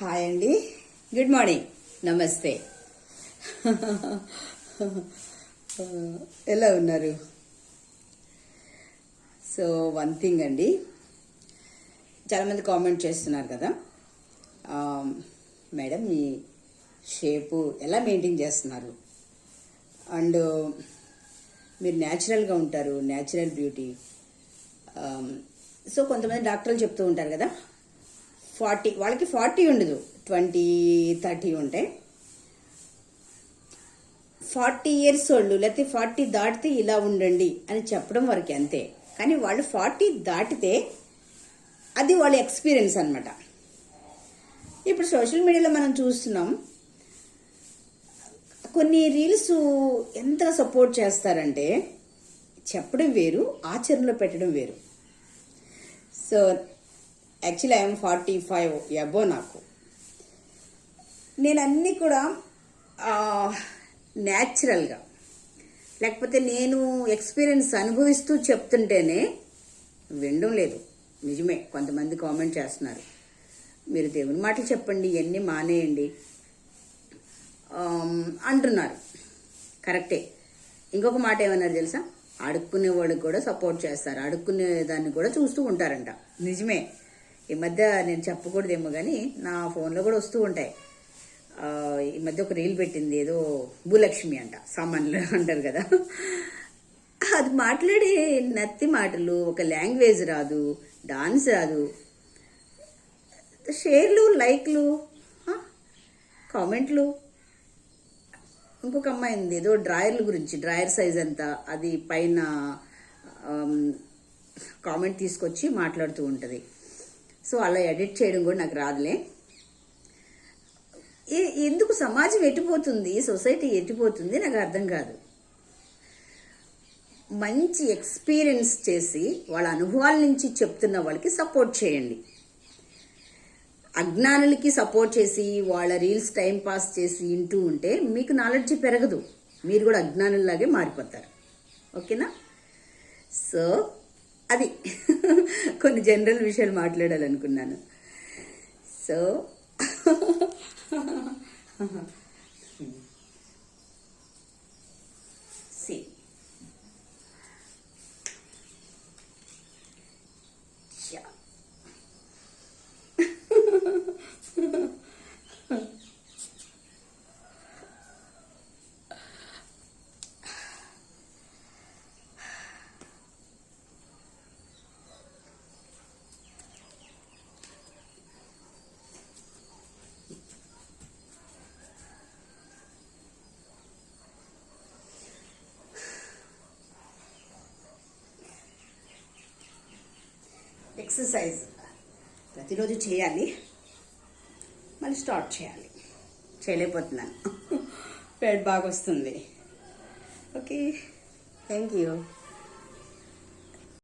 Hi అండి, good morning, నమస్తే. ఎలా ఉన్నారు? సో వన్ థింగ్ అండి, చాలామంది కామెంట్ చేస్తున్నారు కదా, మేడం మీ షేపు ఎలా మెయింటైన్ చేస్తున్నారు, అండ్ మీరు న్యాచురల్గా ఉంటారు, న్యాచురల్ బ్యూటీ. సో కొంతమంది డాక్టర్లు చెప్తూ ఉంటారు కదా, 40 వాళ్ళకి 40 ఉండదు, 20, 30 ఉంటాయి. 40 years వాళ్ళు లేకపోతే 40 దాటితే ఇలా ఉండండి అని చెప్పడం వరకు అంతే. కానీ వాళ్ళు 40 దాటితే అది వాళ్ళ ఎక్స్పీరియన్స్ అనమాట. ఇప్పుడు సోషల్ మీడియాలో మనం చూస్తున్నాం, కొన్ని రీల్స్ ఎంతగా సపోర్ట్ చేస్తారంటే చెప్పడం వేరు, ఆచరణలో పెట్టడం వేరు. సో యాక్చువల్లీ ఐఎమ్ 45 అబో. నేను అన్నీ కూడా న్యాచురల్గా, లేకపోతే నేను ఎక్స్పీరియన్స్ అనుభవిస్తూ చెప్తుంటేనే వినడం లేదు. నిజమే, కొంతమంది కామెంట్ చేస్తున్నారు, మీరు దేవుని మాటలు చెప్పండి, ఇవన్నీ మానేయండి అంటున్నారు. కరెక్టే. ఇంకొక మాట ఏమన్నారు తెలుసా, అడుక్కునే వాళ్ళకి కూడా సపోర్ట్ చేస్తారు, అడుక్కునే దాన్ని కూడా చూస్తూ ఉంటారంట. నిజమే. ఈ మధ్య నేను చెప్పకూడదేమో కానీ నా ఫోన్లో కూడా వస్తూ ఉంటాయి. ఈ మధ్య ఒక రీల్ పెట్టింది, ఏదో భూలక్ష్మి అంట, సామాన్లు అంటారు కదా, అది మాట్లాడే నత్తి మాటలు, ఒక లాంగ్వేజ్ రాదు, డాన్స్ రాదు, షేర్లు, లైక్లు, కామెంట్లు. ఇంకొక అమ్మాయింది ఏదో డ్రాయర్ల గురించి, డ్రాయర్ సైజ్ అంతా, అది పైన కామెంట్ తీసుకొచ్చి మాట్లాడుతూ ఉంటుంది. సో అలా ఎడిట్ చేయడం కూడా నాకు రాదులే. ఎందుకు సమాజం ఎట్టిపోతుంది, సొసైటీ ఎట్టిపోతుంది నాకు అర్థం కాదు. మంచి ఎక్స్పీరియన్స్ చేసి వాళ్ళ అనుభవాల నుంచి చెప్తున్న వాళ్ళకి సపోర్ట్ చేయండి. అజ్ఞానులకి సపోర్ట్ చేసి వాళ్ళ రీల్స్ టైం పాస్ చేసి వింటూ ఉంటే మీకు నాలెడ్జ్ పెరగదు, మీరు కూడా అజ్ఞానుల్లాగే మారిపోతారు. ఓకేనా? సో అది కొన్ని జనరల్ విషయాలు మాట్లాడాలనుకున్నాను. సో ఎక్సర్సైజ్ ప్రతిరోజు చేయాలి, మళ్ళీ స్టార్ట్ చేయాలి. చేయలేకపోతున్నాను, పేట్ బాగా వస్తుంది. Okay, thank you.